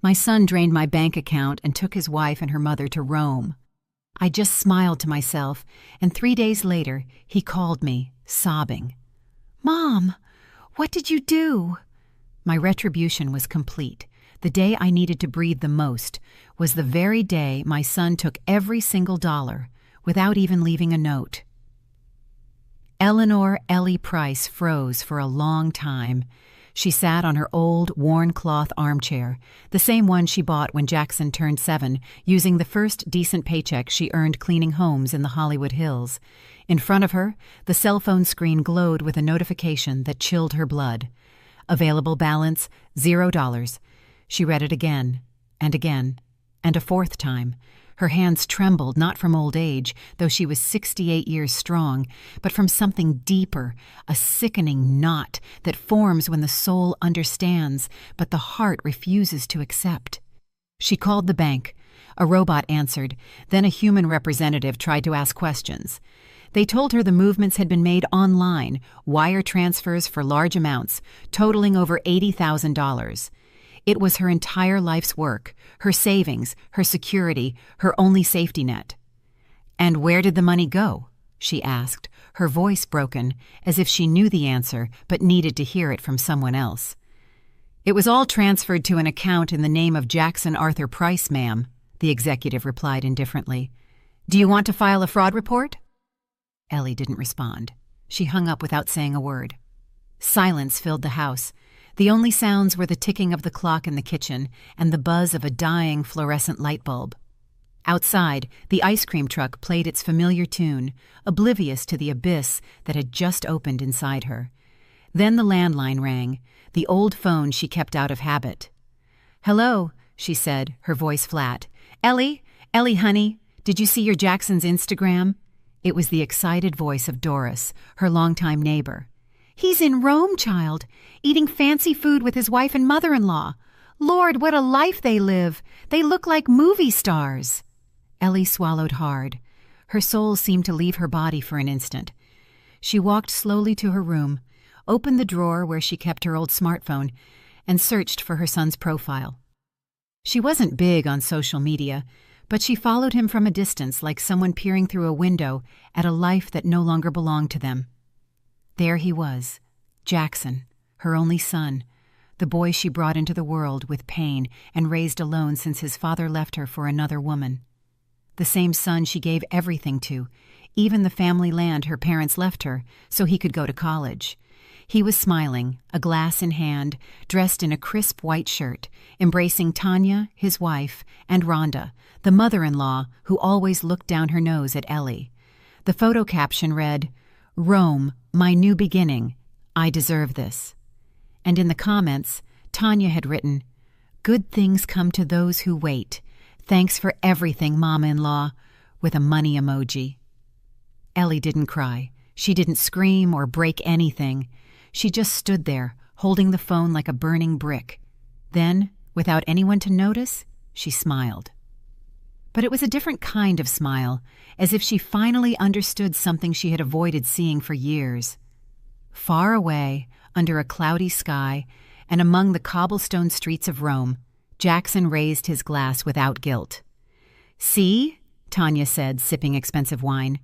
My son drained my bank account and took his wife and her mother to Rome. I just smiled to myself, and 3 days later, he called me, sobbing. "Mom, what did you do?" My retribution was complete. The day I needed to breathe the most was the very day my son took every single dollar, without even leaving a note. Eleanor Ellie Price froze for a long time. She sat on her old, worn cloth armchair, the same one she bought when Jackson turned 7, using the first decent paycheck she earned cleaning homes in the Hollywood Hills. In front of her, the cell phone screen glowed with a notification that chilled her blood. Available balance, $0. She read it again, and a fourth time. Her hands trembled not from old age, though she was 68 years strong, but from something deeper, a sickening knot that forms when the soul understands, but the heart refuses to accept. She called the bank. A robot answered. Then a human representative tried to ask questions. They told her the movements had been made online, wire transfers for large amounts, totaling over $80,000. It was her entire life's work, her savings, her security, her only safety net. "And where did the money go?" she asked, her voice broken, as if she knew the answer but needed to hear it from someone else. "It was all transferred to an account in the name of Jackson Arthur Price, ma'am," the executive replied indifferently. "Do you want to file a fraud report?" Ellie didn't respond. She hung up without saying a word. Silence filled the house. The only sounds were the ticking of the clock in the kitchen and the buzz of a dying fluorescent light bulb. Outside, the ice cream truck played its familiar tune, oblivious to the abyss that had just opened inside her. Then the landline rang, the old phone she kept out of habit. "Hello," she said, her voice flat. "Ellie? Ellie, honey, did you see your Jackson's Instagram?" It was the excited voice of Doris, her longtime neighbor. "He's in Rome, child, eating fancy food with his wife and mother-in-law. Lord, what a life they live! They look like movie stars." Ellie swallowed hard. Her soul seemed to leave her body for an instant. She walked slowly to her room, opened the drawer where she kept her old smartphone, and searched for her son's profile. She wasn't big on social media, but she followed him from a distance like someone peering through a window at a life that no longer belonged to them. There he was, Jackson, her only son, the boy she brought into the world with pain and raised alone since his father left her for another woman. The same son she gave everything to, even the family land her parents left her, so he could go to college. He was smiling, a glass in hand, dressed in a crisp white shirt, embracing Tanya, his wife, and Rhonda, the mother-in-law who always looked down her nose at Ellie. The photo caption read, "Rome, my new beginning. I deserve this." And in the comments, Tanya had written, "Good things come to those who wait. Thanks for everything, Mama-in-law," with a money emoji. Ellie didn't cry. She didn't scream or break anything. She just stood there, holding the phone like a burning brick. Then, without anyone to notice, she smiled. But it was a different kind of smile, as if she finally understood something she had avoided seeing for years. Far away, under a cloudy sky, and among the cobblestone streets of Rome, Jackson raised his glass without guilt. "See?" Tanya said, sipping expensive wine.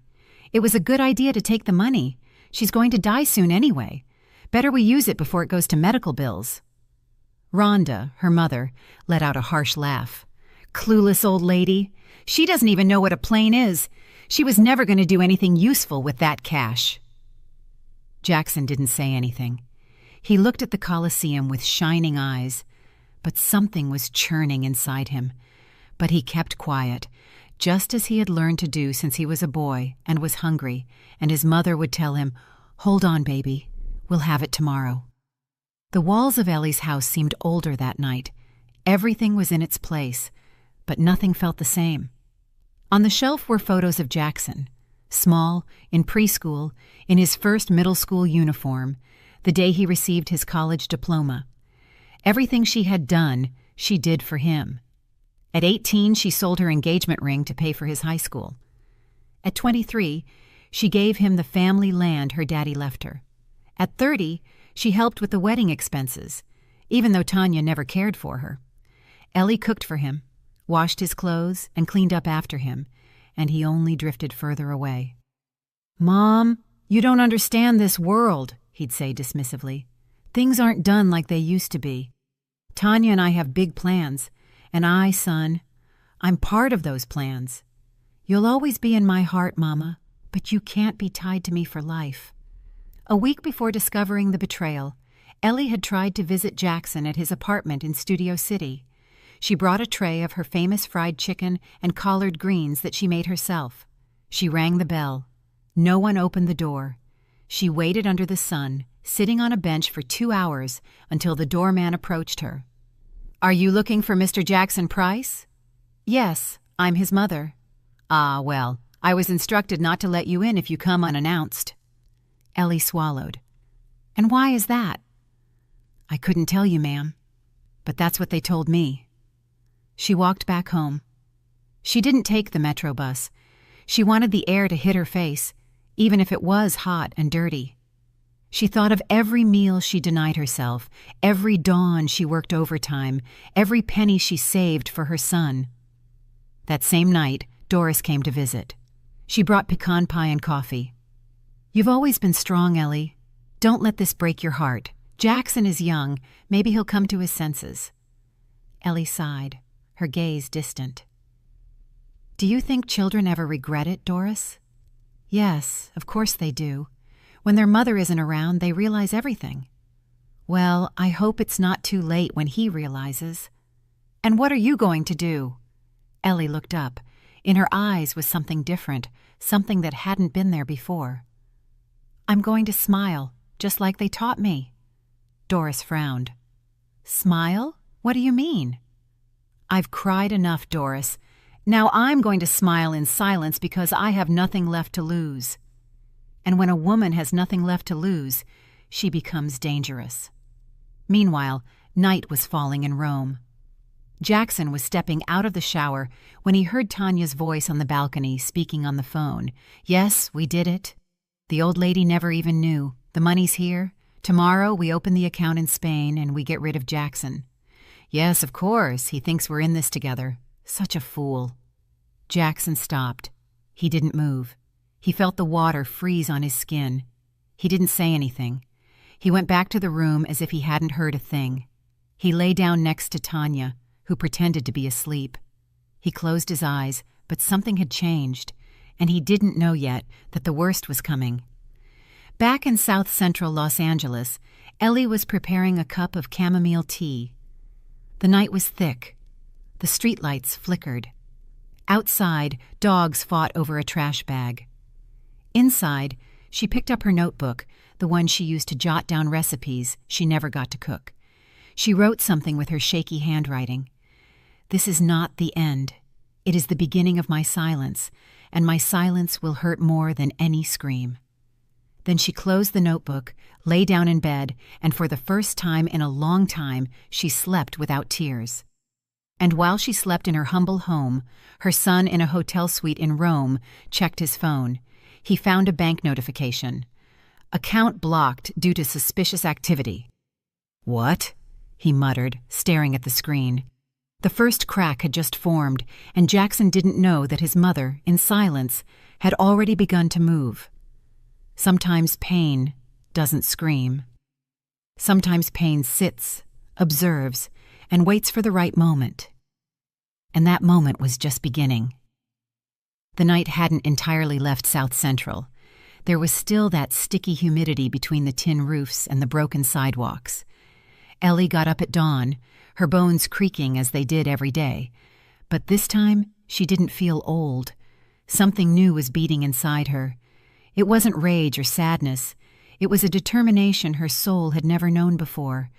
"It was a good idea to take the money. She's going to die soon anyway. Better we use it before it goes to medical bills." Rhonda, her mother, let out a harsh laugh. "Clueless old lady. She doesn't even know what a plane is. She was never going to do anything useful with that cash." Jackson didn't say anything. He looked at the Colosseum with shining eyes, but something was churning inside him. But he kept quiet, just as he had learned to do since he was a boy and was hungry, and his mother would tell him, "Hold on, baby. We'll have it tomorrow." The walls of Ellie's house seemed older that night. Everything was in its place, but nothing felt the same. On the shelf were photos of Jackson, small, in preschool, in his first middle school uniform, the day he received his college diploma. Everything she had done, she did for him. At 18, she sold her engagement ring to pay for his high school. At 23, she gave him the family land her daddy left her. At 30, she helped with the wedding expenses, even though Tanya never cared for her. Ellie cooked for him, washed his clothes, and cleaned up after him, and he only drifted further away. "Mom, you don't understand this world," he'd say dismissively. "Things aren't done like they used to be. Tanya and I have big plans, and son, I'm part of those plans. You'll always be in my heart, Mama, but you can't be tied to me for life." A week before discovering the betrayal, Ellie had tried to visit Jackson at his apartment in Studio City. She brought a tray of her famous fried chicken and collard greens that she made herself. She rang the bell. No one opened the door. She waited under the sun, sitting on a bench for 2 hours until the doorman approached her. "Are you looking for Mr. Jackson Price?" "Yes, I'm his mother." "Ah, well, I was instructed not to let you in if you come unannounced." Ellie swallowed. "And why is that?" "I couldn't tell you, ma'am, but that's what they told me." She walked back home. She didn't take the Metro bus. She wanted the air to hit her face, even if it was hot and dirty. She thought of every meal she denied herself, every dawn she worked overtime, every penny she saved for her son. That same night, Doris came to visit. She brought pecan pie and coffee. "You've always been strong, Ellie. Don't let this break your heart. Jackson is young. Maybe he'll come to his senses." Ellie sighed, her gaze distant. "Do you think children ever regret it, Doris?" "Yes, of course they do. When their mother isn't around, they realize everything." "Well, I hope it's not too late when he realizes." "And what are you going to do?" Ellie looked up. In her eyes was something different, something that hadn't been there before. "I'm going to smile, just like they taught me." Doris frowned. "Smile? What do you mean?" "I've cried enough, Doris. Now I'm going to smile in silence because I have nothing left to lose." And when a woman has nothing left to lose, she becomes dangerous. Meanwhile, night was falling in Rome. Jackson was stepping out of the shower when he heard Tanya's voice on the balcony speaking on the phone. "Yes, we did it. The old lady never even knew. The money's here. Tomorrow we open the account in Spain and we get rid of Jackson. Yes, of course, he thinks we're in this together. Such a fool." Jackson stopped. He didn't move. He felt the water freeze on his skin. He didn't say anything. He went back to the room as if he hadn't heard a thing. He lay down next to Tanya, who pretended to be asleep. He closed his eyes, but something had changed, and he didn't know yet that the worst was coming. Back in South Central Los Angeles, Ellie was preparing a cup of chamomile tea. The night was thick. The streetlights flickered. Outside, dogs fought over a trash bag. Inside, she picked up her notebook, the one she used to jot down recipes she never got to cook. She wrote something with her shaky handwriting. "This is not the end. It is the beginning of my silence, and my silence will hurt more than any scream." Then she closed the notebook, lay down in bed, and for the first time in a long time, she slept without tears. And while she slept in her humble home, her son in a hotel suite in Rome checked his phone. He found a bank notification. "Account blocked due to suspicious activity." "What?" he muttered, staring at the screen. The first crack had just formed, and Jackson didn't know that his mother, in silence, had already begun to move. Sometimes pain doesn't scream. Sometimes pain sits, observes, and waits for the right moment. And that moment was just beginning. The night hadn't entirely left South Central. There was still that sticky humidity between the tin roofs and the broken sidewalks. Ellie got up at dawn, her bones creaking as they did every day. But this time, she didn't feel old. Something new was beating inside her. It wasn't rage or sadness. It was a determination her soul had never known before.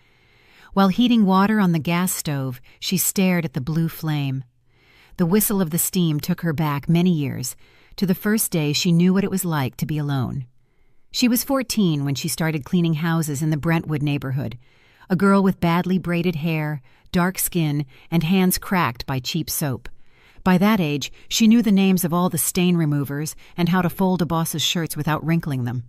While heating water on the gas stove, she stared at the blue flame. The whistle of the steam took her back many years, to the first day she knew what it was like to be alone. She was 14 when she started cleaning houses in the Brentwood neighborhood, a girl with badly braided hair, dark skin, and hands cracked by cheap soap. By that age, she knew the names of all the stain removers and how to fold a boss's shirts without wrinkling them.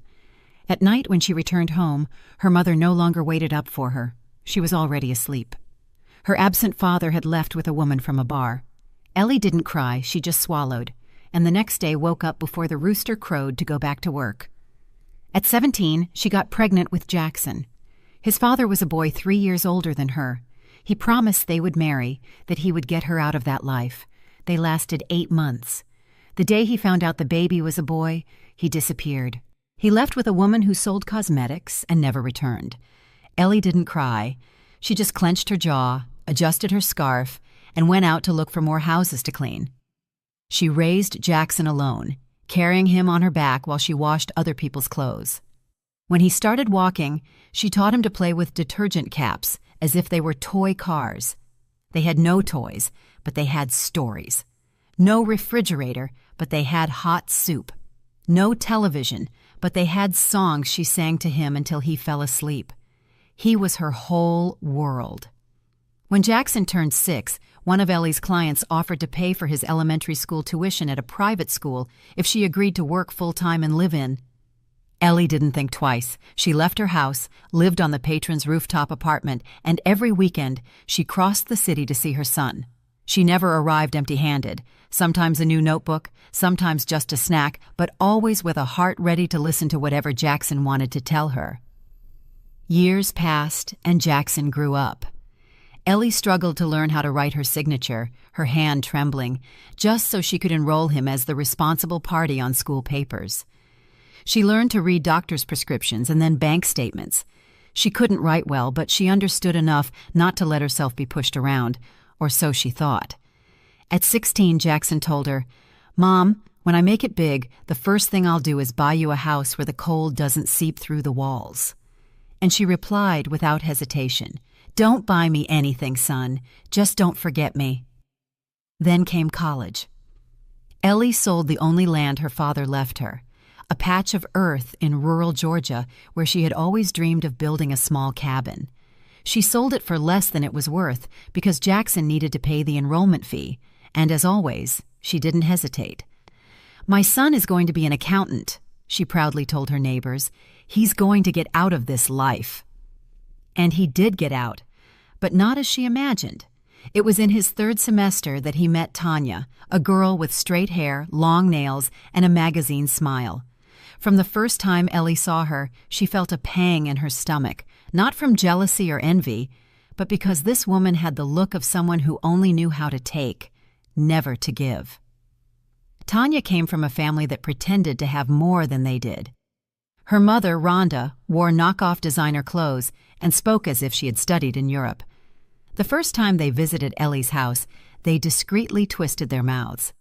At night when she returned home, her mother no longer waited up for her. She was already asleep. Her absent father had left with a woman from a bar. Ellie didn't cry, she just swallowed, and the next day woke up before the rooster crowed to go back to work. At 17, she got pregnant with Jackson. His father was a boy 3 years older than her. He promised they would marry, that he would get her out of that life. They lasted 8 months. The day he found out the baby was a boy, he disappeared. He left with a woman who sold cosmetics and never returned. Ellie didn't cry. She just clenched her jaw, adjusted her scarf, and went out to look for more houses to clean. She raised Jackson alone, carrying him on her back while she washed other people's clothes. When he started walking, she taught him to play with detergent caps as if they were toy cars. They had no toys, but they had stories. No refrigerator, but they had hot soup. No television, but they had songs she sang to him until he fell asleep. He was her whole world. When Jackson turned 6, one of Ellie's clients offered to pay for his elementary school tuition at a private school if she agreed to work full-time and live in. Ellie didn't think twice. She left her house, lived on the patron's rooftop apartment, and every weekend she crossed the city to see her son. She never arrived empty-handed, sometimes a new notebook, sometimes just a snack, but always with a heart ready to listen to whatever Jackson wanted to tell her. Years passed, and Jackson grew up. Ellie struggled to learn how to write her signature, her hand trembling, just so she could enroll him as the responsible party on school papers. She learned to read doctor's prescriptions and then bank statements. She couldn't write well, but she understood enough not to let herself be pushed around, or so she thought. At 16, Jackson told her, "Mom, when I make it big, the first thing I'll do is buy you a house where the cold doesn't seep through the walls." And she replied without hesitation, "Don't buy me anything, son. Just don't forget me." Then came college. Ellie sold the only land her father left her, a patch of earth in rural Georgia where she had always dreamed of building a small cabin. She sold it for less than it was worth because Jackson needed to pay the enrollment fee, and as always, she didn't hesitate. "My son is going to be an accountant," she proudly told her neighbors. "He's going to get out of this life." And he did get out, but not as she imagined. It was in his 3rd semester that he met Tanya, a girl with straight hair, long nails, and a magazine smile. From the first time Ellie saw her, she felt a pang in her stomach, not from jealousy or envy, but because this woman had the look of someone who only knew how to take, never to give. Tanya came from a family that pretended to have more than they did. Her mother, Rhonda, wore knockoff designer clothes and spoke as if she had studied in Europe. The first time they visited Ellie's house, they discreetly twisted their mouths.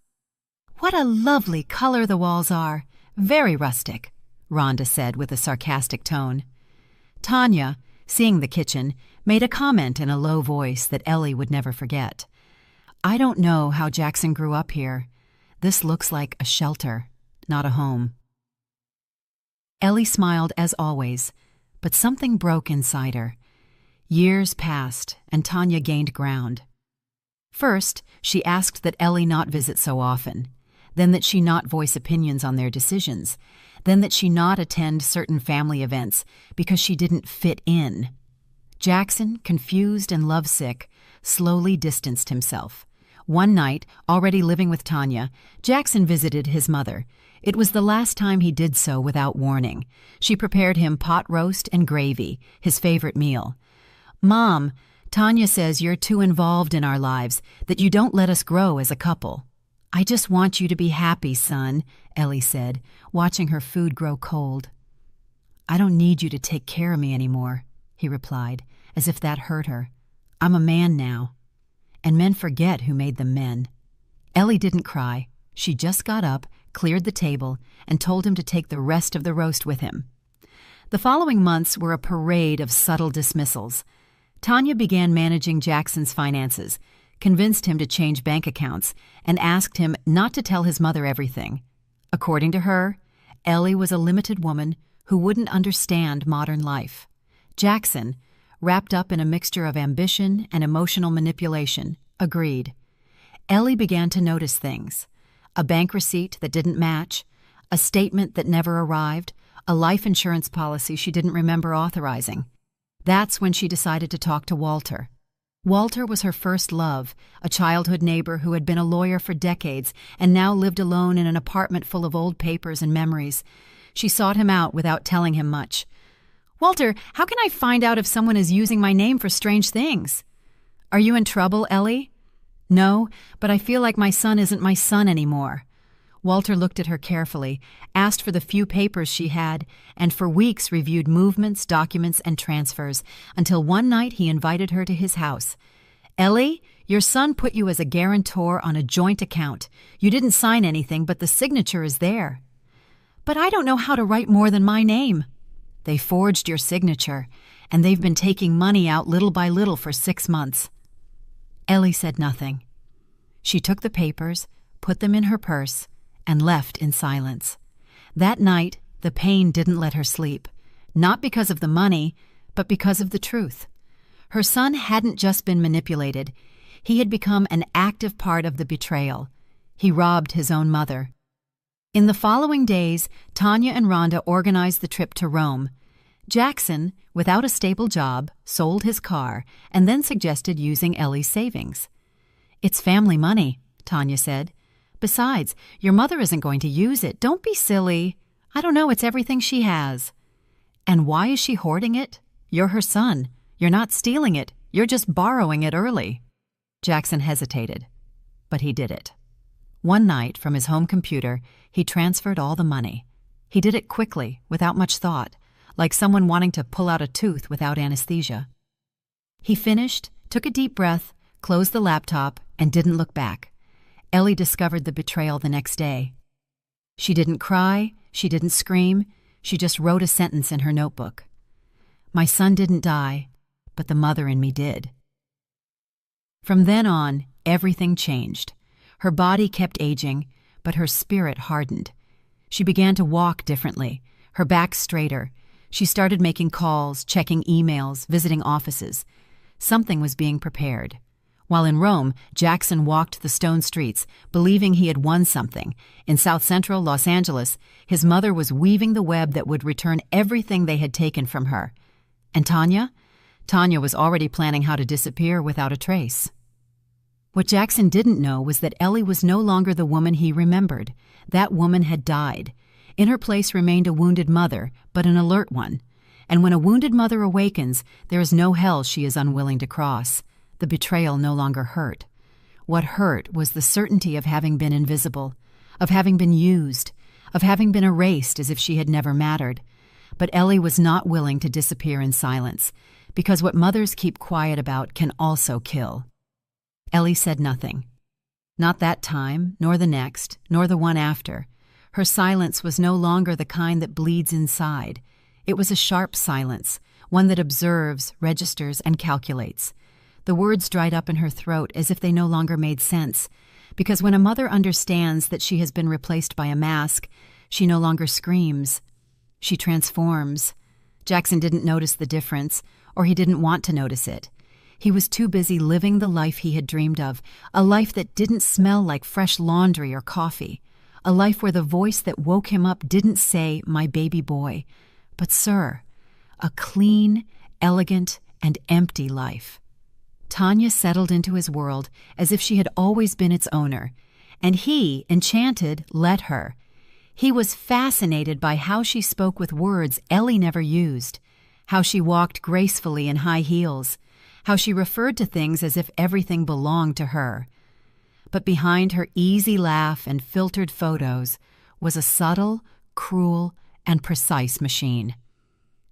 "What a lovely color the walls are! Very rustic," Rhonda said with a sarcastic tone. Tanya, seeing the kitchen, made a comment in a low voice that Ellie would never forget. "I don't know how Jackson grew up here. This looks like a shelter, not a home." Ellie smiled as always, but something broke inside her. Years passed, and Tanya gained ground. First, she asked that Ellie not visit so often, then that she not voice opinions on their decisions, then that she not attend certain family events because she didn't fit in. Jackson, confused and lovesick, slowly distanced himself. One night, already living with Tanya, Jackson visited his mother. It was the last time he did so without warning. She prepared him pot roast and gravy, his favorite meal. "Mom, Tanya says you're too involved in our lives, that you don't let us grow as a couple." "I just want you to be happy, son," Ellie said, watching her food grow cold. "I don't need you to take care of me anymore," he replied, as if that hurt her. "I'm a man now. And men forget who made them men." Ellie didn't cry. She just got up, cleared the table, and told him to take the rest of the roast with him. The following months were a parade of subtle dismissals. Tanya began managing Jackson's finances, convinced him to change bank accounts, and asked him not to tell his mother everything. According to her, Ellie was a limited woman who wouldn't understand modern life. Jackson, wrapped up in a mixture of ambition and emotional manipulation, agreed. Ellie began to notice things: a bank receipt that didn't match, a statement that never arrived, a life insurance policy she didn't remember authorizing. That's when she decided to talk to Walter. Walter was her first love, a childhood neighbor who had been a lawyer for decades and now lived alone in an apartment full of old papers and memories. She sought him out without telling him much. "Walter, how can I find out if someone is using my name for strange things?" "Are you in trouble, Ellie?" "No, but I feel like my son isn't my son anymore." Walter looked at her carefully, asked for the few papers she had, and for weeks reviewed movements, documents, and transfers, until one night he invited her to his house. "Ellie, your son put you as a guarantor on a joint account. You didn't sign anything, but the signature is there." "But I don't know how to write more than my name." "They forged your signature, and they've been taking money out little by little for 6 months." Ellie said nothing. She took the papers, put them in her purse, and left in silence. That night, the pain didn't let her sleep, not because of the money, but because of the truth. Her son hadn't just been manipulated. He had become an active part of the betrayal. He robbed his own mother. In the following days, Tanya and Rhonda organized the trip to Rome. Jackson, without a stable job, sold his car and then suggested using Ellie's savings. "It's family money," Tanya said. "Besides, your mother isn't going to use it. Don't be silly. I don't know, it's everything she has." "And why is she hoarding it? You're her son. You're not stealing it. You're just borrowing it early." Jackson hesitated, but he did it. One night, from his home computer, he transferred all the money. He did it quickly, without much thought, like someone wanting to pull out a tooth without anesthesia. He finished, took a deep breath, closed the laptop, and didn't look back. Ellie discovered the betrayal the next day. She didn't cry, she didn't scream, she just wrote a sentence in her notebook. "My son didn't die, but the mother in me did." From then on, everything changed. Her body kept aging, but her spirit hardened. She began to walk differently, her back straighter. She started making calls, checking emails, visiting offices. Something was being prepared. While in Rome, Jackson walked the stone streets, believing he had won something. In South Central Los Angeles, his mother was weaving the web that would return everything they had taken from her. And Tanya? Tanya was already planning how to disappear without a trace. What Jackson didn't know was that Ellie was no longer the woman he remembered. That woman had died. In her place remained a wounded mother, but an alert one. And when a wounded mother awakens, there is no hell she is unwilling to cross. The betrayal no longer hurt. What hurt was the certainty of having been invisible, of having been used, of having been erased as if she had never mattered. But Ellie was not willing to disappear in silence, because what mothers keep quiet about can also kill. Ellie said nothing. Not that time, nor the next, nor the one after. Her silence was no longer the kind that bleeds inside. It was a sharp silence, one that observes, registers, and calculates. The words dried up in her throat as if they no longer made sense, because when a mother understands that she has been replaced by a mask, she no longer screams. She transforms. Jackson didn't notice the difference, or he didn't want to notice it. He was too busy living the life he had dreamed of, a life that didn't smell like fresh laundry or coffee, a life where the voice that woke him up didn't say, "My baby boy," but, "Sir," a clean, elegant, and empty life. Tanya settled into his world as if she had always been its owner, and he, enchanted, let her. He was fascinated by how she spoke with words Ellie never used, how she walked gracefully in high heels, how she referred to things as if everything belonged to her. But behind her easy laugh and filtered photos was a subtle, cruel, and precise machine.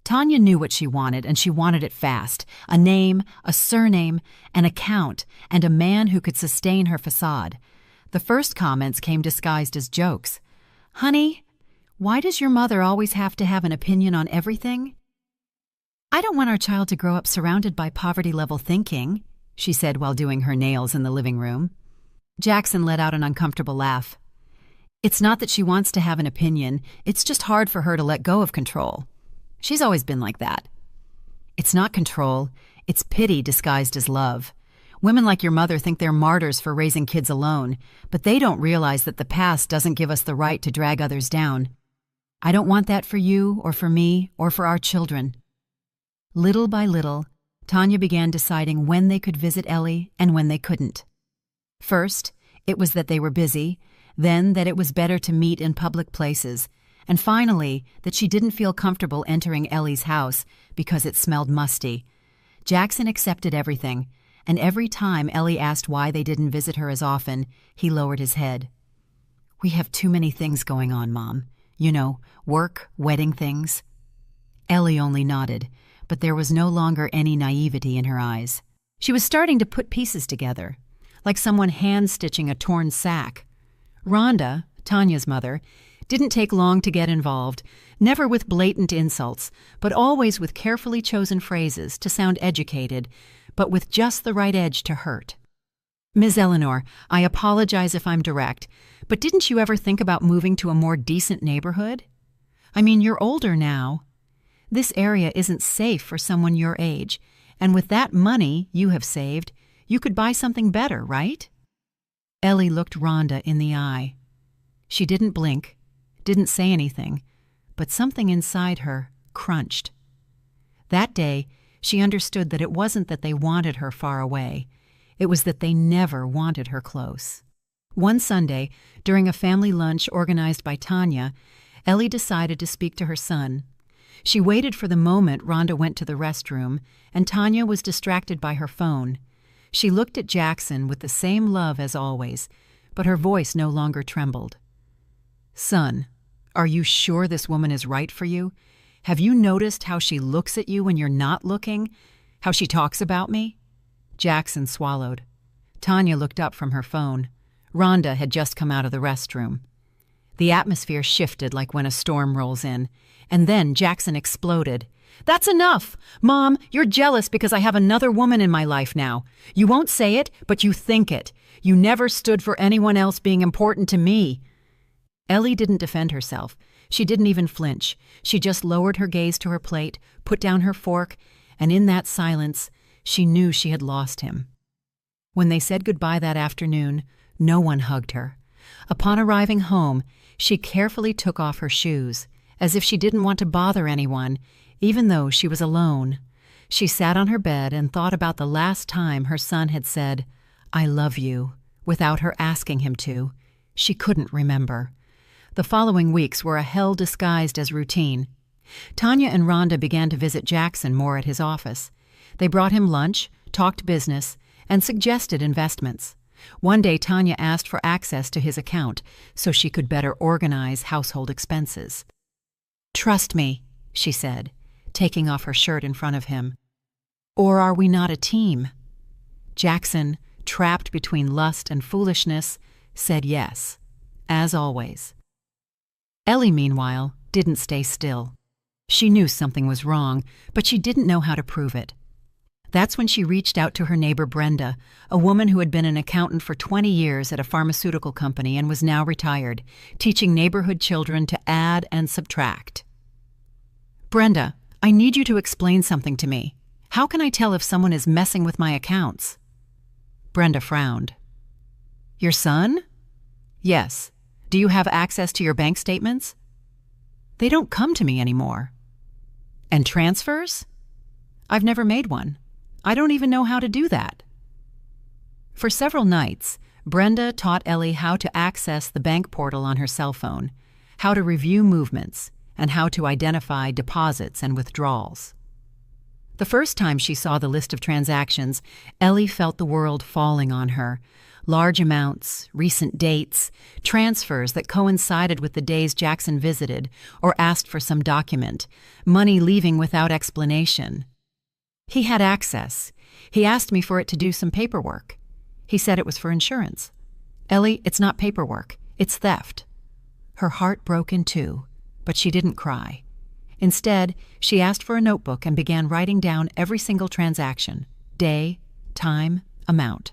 Tanya knew what she wanted, and she wanted it fast. A name, a surname, an account, and a man who could sustain her facade. The first comments came disguised as jokes. "Honey, why does your mother always have to have an opinion on everything?" "I don't want our child to grow up surrounded by poverty-level thinking," she said while doing her nails in the living room. Jackson let out an uncomfortable laugh. "It's not that she wants to have an opinion, it's just hard for her to let go of control. She's always been like that." "It's not control, it's pity disguised as love. Women like your mother think they're martyrs for raising kids alone, but they don't realize that the past doesn't give us the right to drag others down. I don't want that for you, or for me, or for our children." Little by little, Tanya began deciding when they could visit Ellie and when they couldn't. First, it was that they were busy, then that it was better to meet in public places, and finally that she didn't feel comfortable entering Ellie's house because it smelled musty. Jackson accepted everything, and every time Ellie asked why they didn't visit her as often, he lowered his head. "We have too many things going on, Mom. You know, work, wedding things." Ellie only nodded, but there was no longer any naivety in her eyes. She was starting to put pieces together, like someone hand-stitching a torn sack. Rhonda, Tanya's mother, didn't take long to get involved, never with blatant insults, but always with carefully chosen phrases to sound educated, but with just the right edge to hurt. "Ms. Eleanor, I apologize if I'm direct, but didn't you ever think about moving to a more decent neighborhood? I mean, you're older now. This area isn't safe for someone your age, and with that money you have saved, you could buy something better, right?" Ellie looked Rhonda in the eye. She didn't blink, didn't say anything, but something inside her crunched. That day, she understood that it wasn't that they wanted her far away. It was that they never wanted her close. One Sunday, during a family lunch organized by Tanya, Ellie decided to speak to her son. She waited for the moment Rhonda went to the restroom, and Tanya was distracted by her phone. She looked at Jackson with the same love as always, but her voice no longer trembled. "Son, are you sure this woman is right for you? Have you noticed how she looks at you when you're not looking? How she talks about me?" Jackson swallowed. Tanya looked up from her phone. Rhonda had just come out of the restroom. The atmosphere shifted like when a storm rolls in, and then Jackson exploded. "That's enough! Mom, you're jealous because I have another woman in my life now. You won't say it, but you think it. You never stood for anyone else being important to me." Ellie didn't defend herself. She didn't even flinch. She just lowered her gaze to her plate, put down her fork, and in that silence, she knew she had lost him. When they said goodbye that afternoon, no one hugged her. Upon arriving home, she carefully took off her shoes, as if she didn't want to bother anyone, even though she was alone. She sat on her bed and thought about the last time her son had said, "I love you," without her asking him to. She couldn't remember. The following weeks were a hell disguised as routine. Tanya and Rhonda began to visit Jackson more at his office. They brought him lunch, talked business, and suggested investments. One day Tanya asked for access to his account so she could better organize household expenses. "Trust me," she said, taking off her shirt in front of him. "Or are we not a team?" Jackson, trapped between lust and foolishness, said yes, as always. Ellie, meanwhile, didn't stay still. She knew something was wrong, but she didn't know how to prove it. That's when she reached out to her neighbor Brenda, a woman who had been an accountant for 20 years at a pharmaceutical company and was now retired, teaching neighborhood children to add and subtract. "Brenda, I need you to explain something to me. How can I tell if someone is messing with my accounts?" Brenda frowned. "Your son?" "Yes. Do you have access to your bank statements?" "They don't come to me anymore." "And transfers?" "I've never made one. I don't even know how to do that." For several nights, Brenda taught Ellie how to access the bank portal on her cell phone, how to review movements, and how to identify deposits and withdrawals. The first time she saw the list of transactions, Ellie felt the world falling on her. Large amounts, recent dates, transfers that coincided with the days Jackson visited or asked for some document, money leaving without explanation. "He had access. He asked me for it to do some paperwork. He said it was for insurance." "Ellie, it's not paperwork. It's theft." Her heart broke in two, but she didn't cry. Instead, she asked for a notebook and began writing down every single transaction, day, time, amount.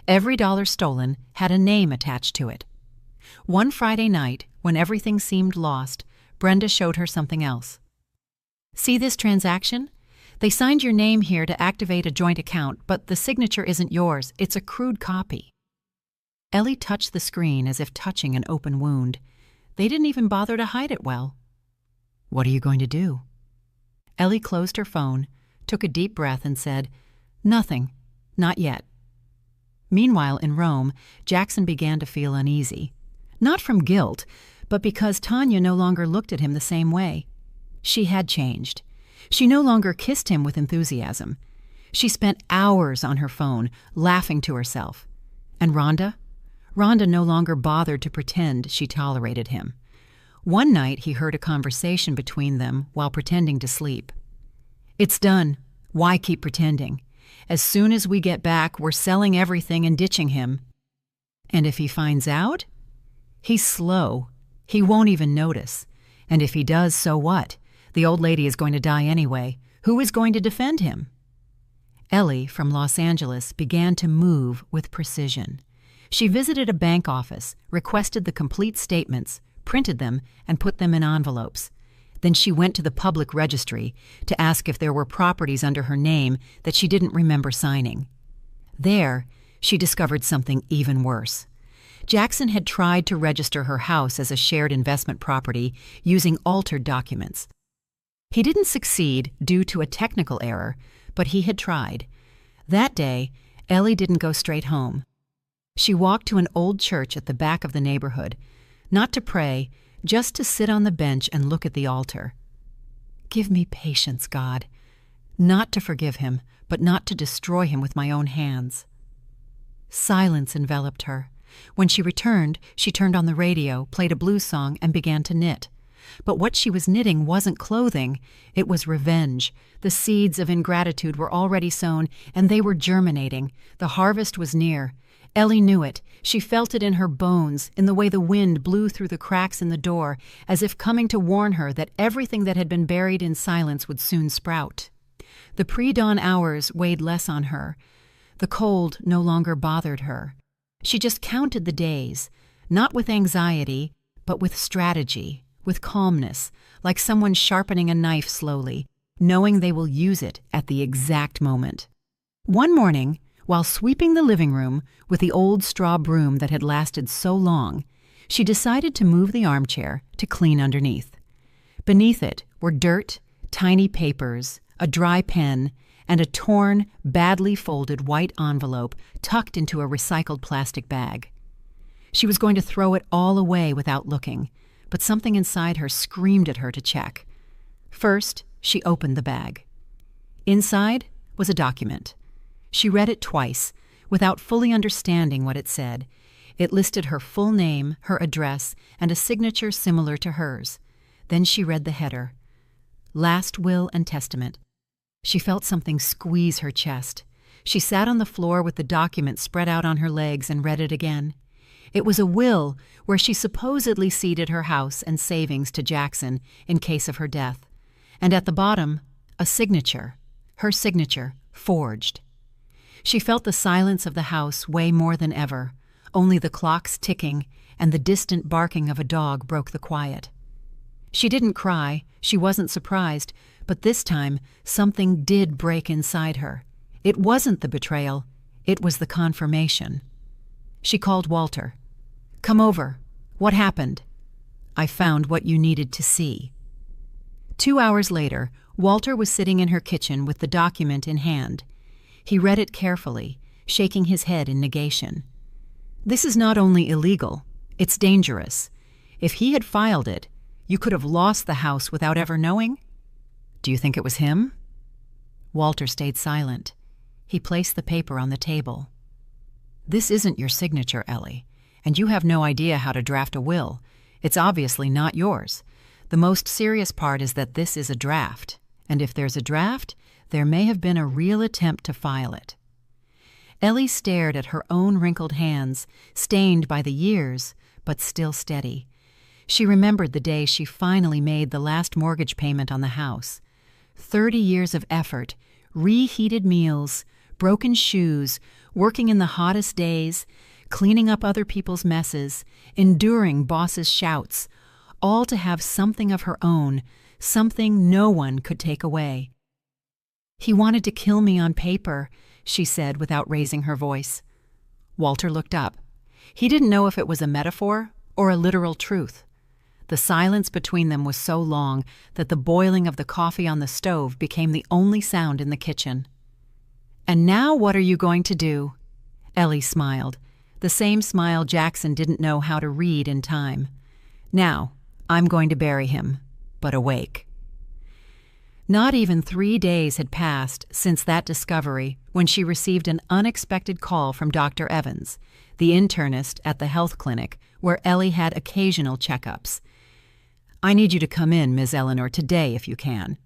Every dollar stolen had a name attached to it. One Friday night, when everything seemed lost, Brenda showed her something else. "See this transaction? They signed your name here to activate a joint account, but the signature isn't yours. It's a crude copy." Ellie touched the screen as if touching an open wound. They didn't even bother to hide it well. "What are you going to do?" Ellie closed her phone, took a deep breath and said, "Nothing. Not yet." Meanwhile, in Rome, Jackson began to feel uneasy. Not from guilt, but because Tanya no longer looked at him the same way. She had changed. She no longer kissed him with enthusiasm. She spent hours on her phone, laughing to herself. And Rhonda? Rhonda no longer bothered to pretend she tolerated him. One night he heard a conversation between them while pretending to sleep. "It's done. Why keep pretending? As soon as we get back, we're selling everything and ditching him. And if he finds out? He's slow. He won't even notice. And if he does, so what? The old lady is going to die anyway. Who is going to defend him?" Ellie, from Los Angeles, began to move with precision. She visited a bank office, requested the complete statements, printed them, and put them in envelopes. Then she went to the public registry to ask if there were properties under her name that she didn't remember signing. There, she discovered something even worse. Jackson had tried to register her house as a shared investment property using altered documents. He didn't succeed due to a technical error, but he had tried. That day, Ellie didn't go straight home. She walked to an old church at the back of the neighborhood, not to pray, just to sit on the bench and look at the altar. "Give me patience, God. Not to forgive him, but not to destroy him with my own hands." Silence enveloped her. When she returned, she turned on the radio, played a blues song, and began to knit. But what she was knitting wasn't clothing, it was revenge. The seeds of ingratitude were already sown, and they were germinating. The harvest was near. Ellie knew it. She felt it in her bones, in the way the wind blew through the cracks in the door, as if coming to warn her that everything that had been buried in silence would soon sprout. The pre-dawn hours weighed less on her. The cold no longer bothered her. She just counted the days, not with anxiety, but with strategy, with calmness, like someone sharpening a knife slowly, knowing they will use it at the exact moment. One morning, while sweeping the living room with the old straw broom that had lasted so long, she decided to move the armchair to clean underneath. Beneath it were dirt, tiny papers, a dry pen, and a torn, badly folded white envelope tucked into a recycled plastic bag. She was going to throw it all away without looking, but something inside her screamed at her to check. First, she opened the bag. Inside was a document. She read it twice, without fully understanding what it said. It listed her full name, her address, and a signature similar to hers. Then she read the header, "Last Will and Testament." She felt something squeeze her chest. She sat on the floor with the document spread out on her legs and read it again. It was a will where she supposedly ceded her house and savings to Jackson in case of her death. And at the bottom, a signature, her signature, forged. She felt the silence of the house weigh more than ever. Only the clocks ticking and the distant barking of a dog broke the quiet. She didn't cry, she wasn't surprised, but this time something did break inside her. It wasn't the betrayal, it was the confirmation. She called Walter. "Come over. What happened?" "I found what you needed to see." 2 hours later, Walter was sitting in her kitchen with the document in hand. He read it carefully, shaking his head in negation. "This is not only illegal, it's dangerous. If he had filed it, you could have lost the house without ever knowing. Do you think it was him?" Walter stayed silent. He placed the paper on the table. "This isn't your signature, Ellie, and you have no idea how to draft a will. It's obviously not yours. The most serious part is that this is a draft, and if there's a draft, there may have been a real attempt to file it." Ellie stared at her own wrinkled hands, stained by the years, but still steady. She remembered the day she finally made the last mortgage payment on the house. 30 years of effort, reheated meals, broken shoes, working in the hottest days, cleaning up other people's messes, enduring bosses' shouts, all to have something of her own, something no one could take away. "He wanted to kill me on paper," she said without raising her voice. Walter looked up. He didn't know if it was a metaphor or a literal truth. The silence between them was so long that the boiling of the coffee on the stove became the only sound in the kitchen. "And now what are you going to do?" Ellie smiled, the same smile Jackson didn't know how to read in time. "Now, I'm going to bury him, but awake." Not even 3 days had passed since that discovery when she received an unexpected call from Dr. Evans, the internist at the health clinic where Ellie had occasional checkups. "I need you to come in, Ms. Eleanor, today if you can."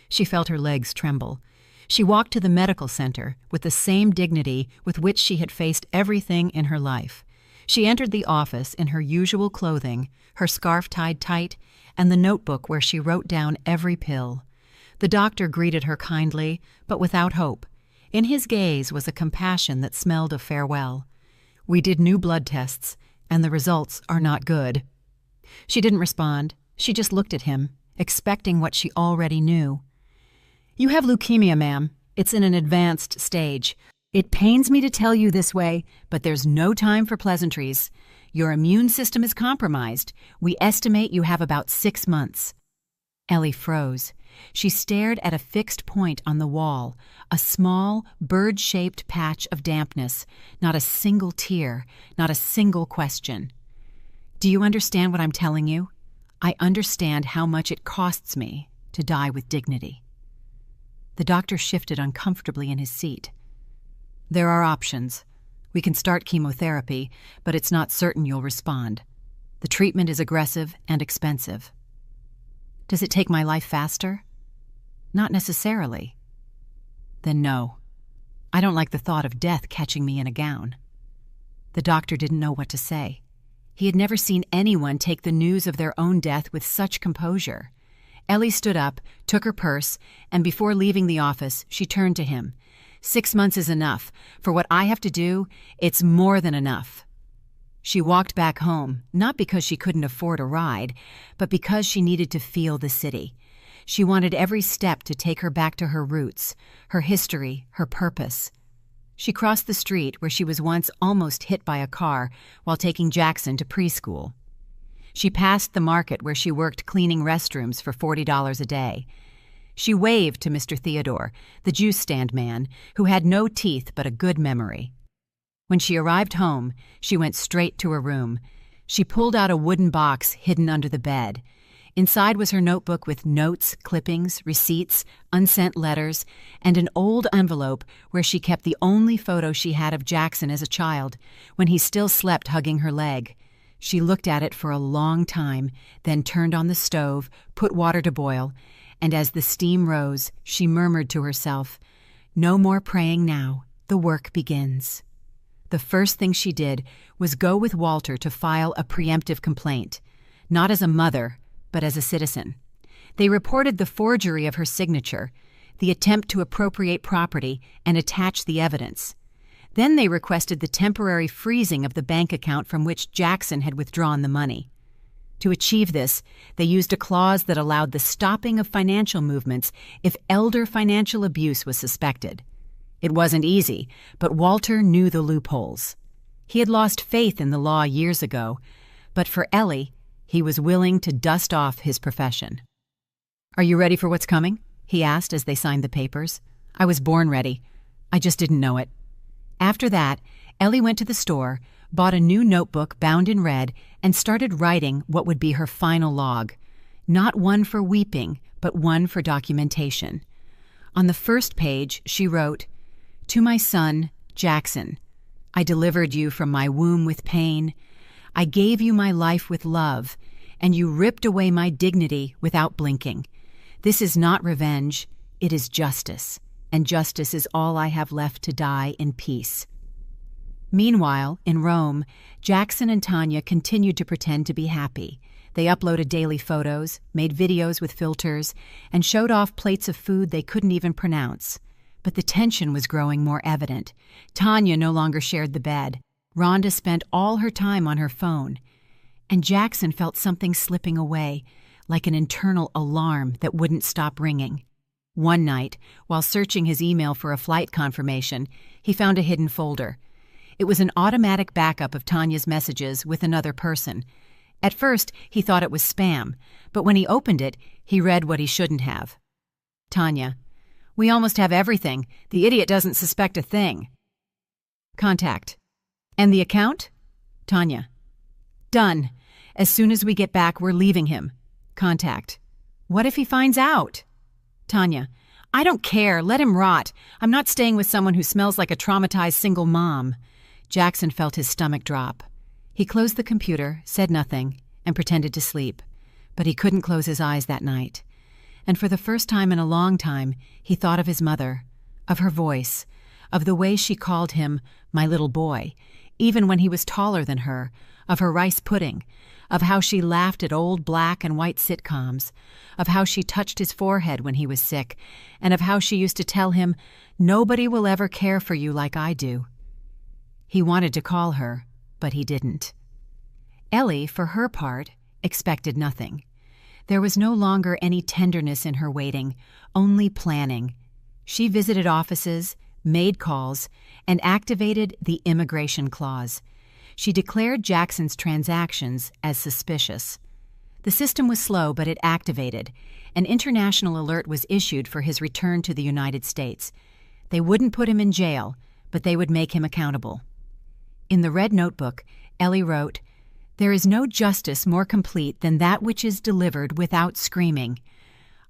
She felt her legs tremble. She walked to the medical center with the same dignity with which she had faced everything in her life. She entered the office in her usual clothing, her scarf tied tight, and the notebook where she wrote down every pill. The doctor greeted her kindly, but without hope. In his gaze was a compassion that smelled of farewell. "We did new blood tests, and the results are not good." She didn't respond. She just looked at him, expecting what she already knew. "You have leukemia, ma'am. It's in an advanced stage. It pains me to tell you this way, but there's no time for pleasantries. Your immune system is compromised. We estimate you have about 6 months." Ellie froze. She stared at a fixed point on the wall, a small, bird-shaped patch of dampness, not a single tear, not a single question. "Do you understand what I'm telling you? I understand how much it costs me to die with dignity." The doctor shifted uncomfortably in his seat. "There are options. We can start chemotherapy, but it's not certain you'll respond. The treatment is aggressive and expensive." "Does it take my life faster?" "Not necessarily." "Then no. I don't like the thought of death catching me in a gown." The doctor didn't know what to say. He had never seen anyone take the news of their own death with such composure. Ellie stood up, took her purse, and before leaving the office, she turned to him. 6 months is enough. For what I have to do, it's more than enough." She walked back home, not because she couldn't afford a ride, but because she needed to feel the city. She wanted every step to take her back to her roots, her history, her purpose. She crossed the street where she was once almost hit by a car while taking Jackson to preschool. She passed the market where she worked cleaning restrooms for $40 a day. She waved to Mr. Theodore, the juice stand man, who had no teeth but a good memory. When she arrived home, she went straight to her room. She pulled out a wooden box hidden under the bed. Inside was her notebook with notes, clippings, receipts, unsent letters, and an old envelope where she kept the only photo she had of Jackson as a child, when he still slept hugging her leg. She looked at it for a long time, then turned on the stove, put water to boil, and as the steam rose, she murmured to herself, "No more praying now. The work begins." The first thing she did was go with Walter to file a preemptive complaint, not as a mother, but as a citizen. They reported the forgery of her signature, the attempt to appropriate property and attach the evidence. Then they requested the temporary freezing of the bank account from which Jackson had withdrawn the money. To achieve this, they used a clause that allowed the stopping of financial movements if elder financial abuse was suspected. It wasn't easy, but Walter knew the loopholes. He had lost faith in the law years ago, but for Ellie, he was willing to dust off his profession. "Are you ready for what's coming?" he asked as they signed the papers. "I was born ready. I just didn't know it." After that, Ellie went to the store, bought a new notebook bound in red, and started writing what would be her final log. Not one for weeping, but one for documentation. On the first page, she wrote, "To my son, Jackson, I delivered you from my womb with pain. I gave you my life with love, and you ripped away my dignity without blinking. This is not revenge, it is justice, and justice is all I have left to die in peace." Meanwhile, in Rome, Jackson and Tanya continued to pretend to be happy. They uploaded daily photos, made videos with filters, and showed off plates of food they couldn't even pronounce. But the tension was growing more evident. Tanya no longer shared the bed. Rhonda spent all her time on her phone. And Jackson felt something slipping away, like an internal alarm that wouldn't stop ringing. One night, while searching his email for a flight confirmation, he found a hidden folder. It was an automatic backup of Tanya's messages with another person. At first, he thought it was spam, but when he opened it, he read what he shouldn't have. Tanya, we almost have everything. The idiot doesn't suspect a thing. Contact. And the account? Tanya. Done. As soon as we get back, we're leaving him. Contact. What if he finds out? Tanya. I don't care. Let him rot. I'm not staying with someone who smells like a traumatized single mom. Jackson felt his stomach drop. He closed the computer, said nothing, and pretended to sleep. But he couldn't close his eyes that night. And for the first time in a long time, he thought of his mother, of her voice, of the way she called him my little boy, even when he was taller than her, of her rice pudding, of how she laughed at old black and white sitcoms, of how she touched his forehead when he was sick, and of how she used to tell him, "Nobody will ever care for you like I do." He wanted to call her, but he didn't. Ellie, for her part, expected nothing. There was no longer any tenderness in her waiting, only planning. She visited offices, made calls, and activated the immigration clause. She declared Jackson's transactions as suspicious. The system was slow, but it activated. An international alert was issued for his return to the United States. They wouldn't put him in jail, but they would make him accountable. In the red notebook, Ellie wrote, "There is no justice more complete than that which is delivered without screaming.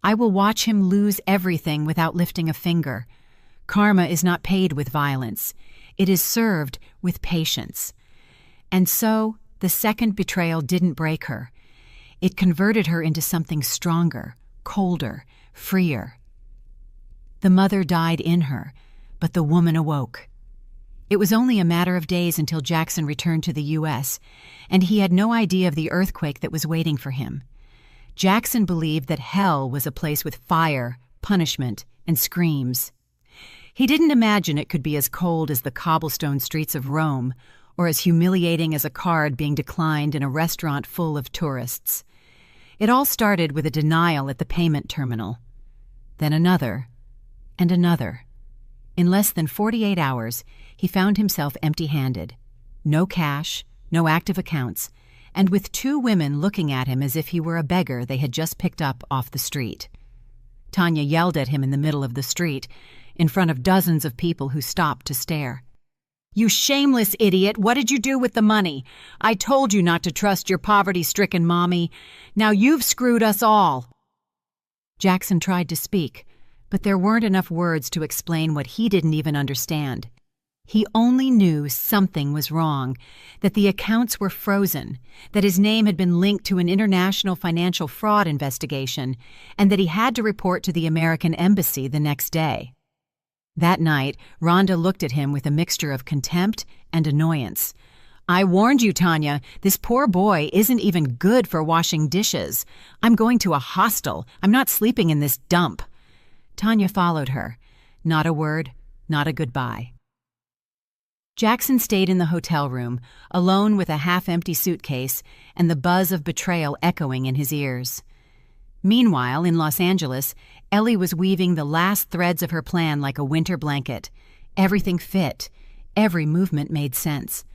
I will watch him lose everything without lifting a finger. Karma is not paid with violence. It is served with patience." And so, the second betrayal didn't break her. It converted her into something stronger, colder, freer. The mother died in her, but the woman awoke. It was only a matter of days until Jackson returned to the U.S., and he had no idea of the earthquake that was waiting for him. Jackson believed that hell was a place with fire, punishment, and screams. He didn't imagine it could be as cold as the cobblestone streets of Rome, or as humiliating as a card being declined in a restaurant full of tourists. It all started with a denial at the payment terminal. Then another, and another. In less than 48 hours, he found himself empty-handed. No cash, no active accounts, and with 2 women looking at him as if he were a beggar they had just picked up off the street. Tanya yelled at him in the middle of the street, in front of dozens of people who stopped to stare. "You shameless idiot! What did you do with the money? I told you not to trust your poverty-stricken mommy. Now you've screwed us all." Jackson tried to speak, but there weren't enough words to explain what he didn't even understand. He only knew something was wrong, that the accounts were frozen, that his name had been linked to an international financial fraud investigation, and that he had to report to the American embassy the next day. That night, Rhonda looked at him with a mixture of contempt and annoyance. "I warned you, Tanya. This poor boy isn't even good for washing dishes. I'm going to a hostel. I'm not sleeping in this dump." Tanya followed her. Not a word, not a goodbye. Jackson stayed in the hotel room, alone with a half-empty suitcase and the buzz of betrayal echoing in his ears. Meanwhile, in Los Angeles, Ellie was weaving the last threads of her plan like a winter blanket. Everything fit. Every movement made sense.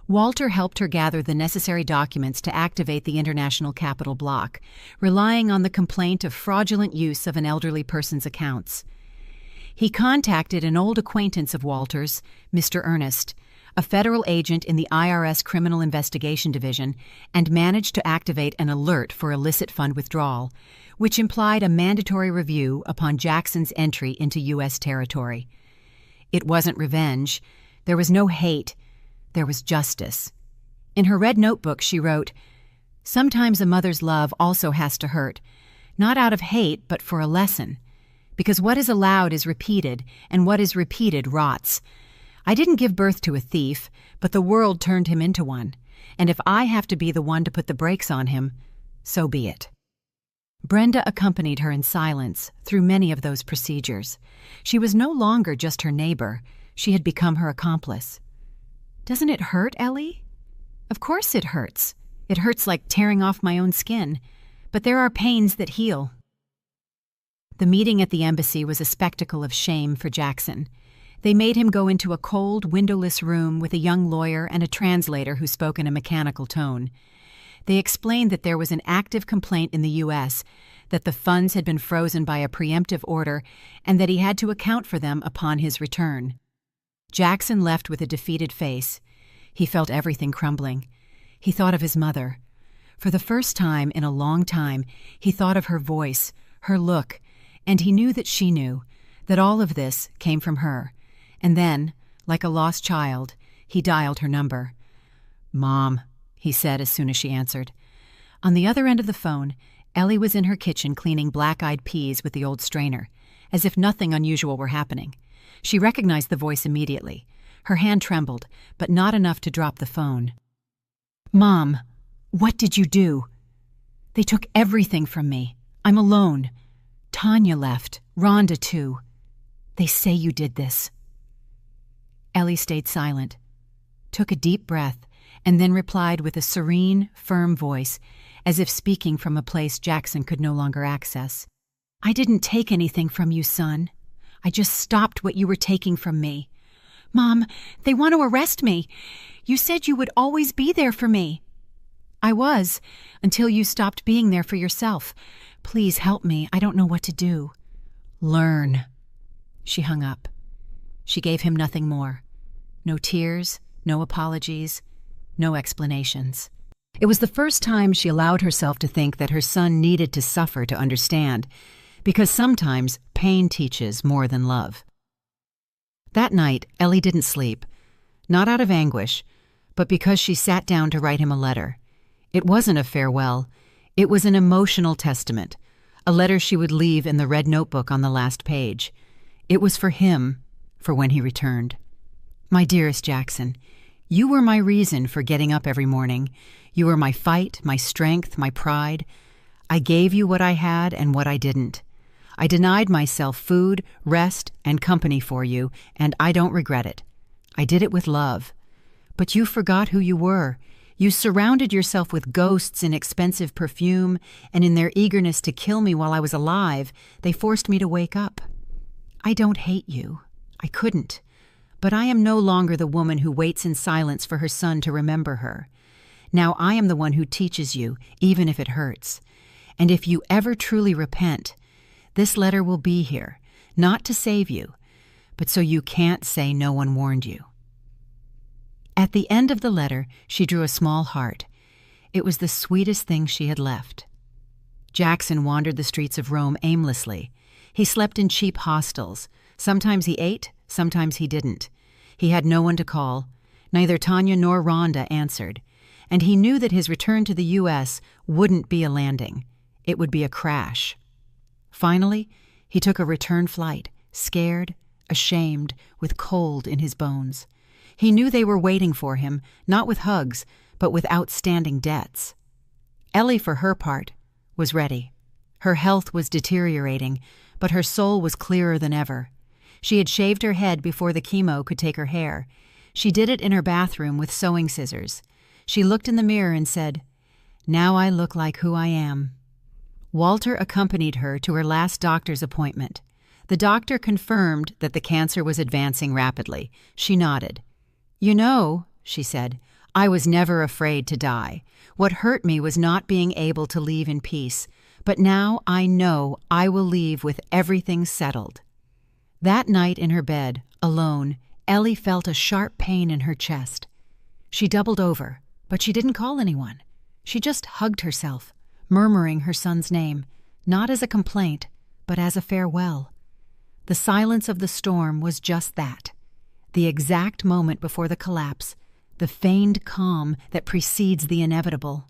Walter helped her gather the necessary documents to activate the International Capital Block, relying on the complaint of fraudulent use of an elderly person's accounts. He contacted an old acquaintance of Walter's, Mr. Ernest, a federal agent in the IRS Criminal Investigation Division, and managed to activate an alert for illicit fund withdrawal, which implied a mandatory review upon Jackson's entry into U.S. territory. It wasn't revenge. There was no hate. There was justice. In her red notebook, she wrote, "Sometimes a mother's love also has to hurt, not out of hate, but for a lesson. Because what is allowed is repeated, and what is repeated rots. I didn't give birth to a thief, but the world turned him into one. And if I have to be the one to put the brakes on him, so be it." Brenda accompanied her in silence through many of those procedures. She was no longer just her neighbor. She had become her accomplice. "Doesn't it hurt, Ellie?" "Of course it hurts. It hurts like tearing off my own skin. But there are pains that heal." The meeting at the embassy was a spectacle of shame for Jackson. They made him go into a cold, windowless room with a young lawyer and a translator who spoke in a mechanical tone. They explained that there was an active complaint in the U.S., that the funds had been frozen by a preemptive order, and that he had to account for them upon his return. Jackson left with a defeated face. He felt everything crumbling. He thought of his mother. For the first time in a long time, he thought of her voice, her look, and he knew that she knew, that all of this came from her. And then, like a lost child, he dialed her number. "Mom," he said as soon as she answered. On the other end of the phone, Ellie was in her kitchen cleaning black-eyed peas with the old strainer, as if nothing unusual were happening. She recognized the voice immediately. Her hand trembled, but not enough to drop the phone. "Mom, what did you do? They took everything from me. I'm alone. Tanya left, Rhonda too. They say you did this." Ellie stayed silent, took a deep breath, and then replied with a serene, firm voice, as if speaking from a place Jackson could no longer access. "I didn't take anything from you, son. I just stopped what you were taking from me. Mom, they want to arrest me. You said you would always be there for me." "I was, until you stopped being there for yourself. Please help me. I don't know what to do." "Learn." She hung up. She gave him nothing more. No tears, no apologies, no explanations. It was the first time she allowed herself to think that her son needed to suffer to understand, because sometimes pain teaches more than love. That night, Ellie didn't sleep, not out of anguish, but because she sat down to write him a letter. It wasn't a farewell. It was an emotional testament, a letter she would leave in the red notebook on the last page. It was for him, for when he returned. "My dearest Jackson, you were my reason for getting up every morning. You were my fight, my strength, my pride. I gave you what I had and what I didn't. I denied myself food, rest, and company for you, and I don't regret it. I did it with love. But you forgot who you were. You surrounded yourself with ghosts in expensive perfume, and in their eagerness to kill me while I was alive, they forced me to wake up. I don't hate you. I couldn't. But I am no longer the woman who waits in silence for her son to remember her. Now I am the one who teaches you, even if it hurts. And if you ever truly repent, this letter will be here, not to save you, but so you can't say no one warned you." At the end of the letter, she drew a small heart. It was the sweetest thing she had left. Jackson wandered the streets of Rome aimlessly. He slept in cheap hostels. Sometimes he ate, sometimes he didn't. He had no one to call. Neither Tanya nor Rhonda answered. And he knew that his return to the U.S. wouldn't be a landing. It would be a crash. Finally, he took a return flight, scared, ashamed, with cold in his bones. He knew they were waiting for him, not with hugs, but with outstanding debts. Ellie, for her part, was ready. Her health was deteriorating, but her soul was clearer than ever. She had shaved her head before the chemo could take her hair. She did it in her bathroom with sewing scissors. She looked in the mirror and said, "Now I look like who I am." Walter accompanied her to her last doctor's appointment. The doctor confirmed that the cancer was advancing rapidly. She nodded. "You know," she said, "I was never afraid to die. What hurt me was not being able to leave in peace. But now I know I will leave with everything settled." That night in her bed, alone, Ellie felt a sharp pain in her chest. She doubled over, but she didn't call anyone. She just hugged herself, murmuring her son's name, not as a complaint, but as a farewell. The silence of the storm was just that, the exact moment before the collapse, the feigned calm that precedes the inevitable.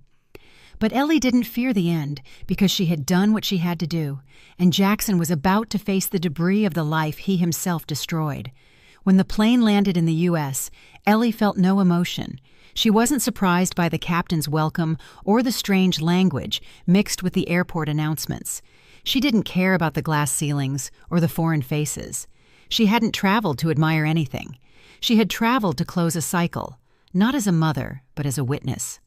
But Ellie didn't fear the end, because she had done what she had to do, and Jackson was about to face the debris of the life he himself destroyed. When the plane landed in the U.S., Ellie felt no emotion. She wasn't surprised by the captain's welcome or the strange language mixed with the airport announcements. She didn't care about the glass ceilings or the foreign faces. She hadn't traveled to admire anything. She had traveled to close a cycle, not as a mother, but as a witness.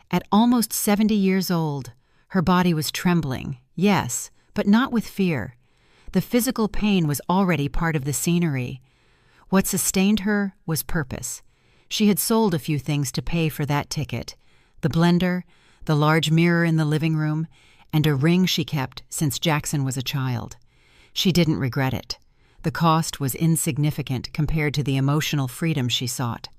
At almost 70 years old, her body was trembling, yes, but not with fear. The physical pain was already part of the scenery. What sustained her was purpose. She had sold a few things to pay for that ticket: the blender, the large mirror in the living room, and a ring she kept since Jackson was a child. She didn't regret it. The cost was insignificant compared to the emotional freedom she sought.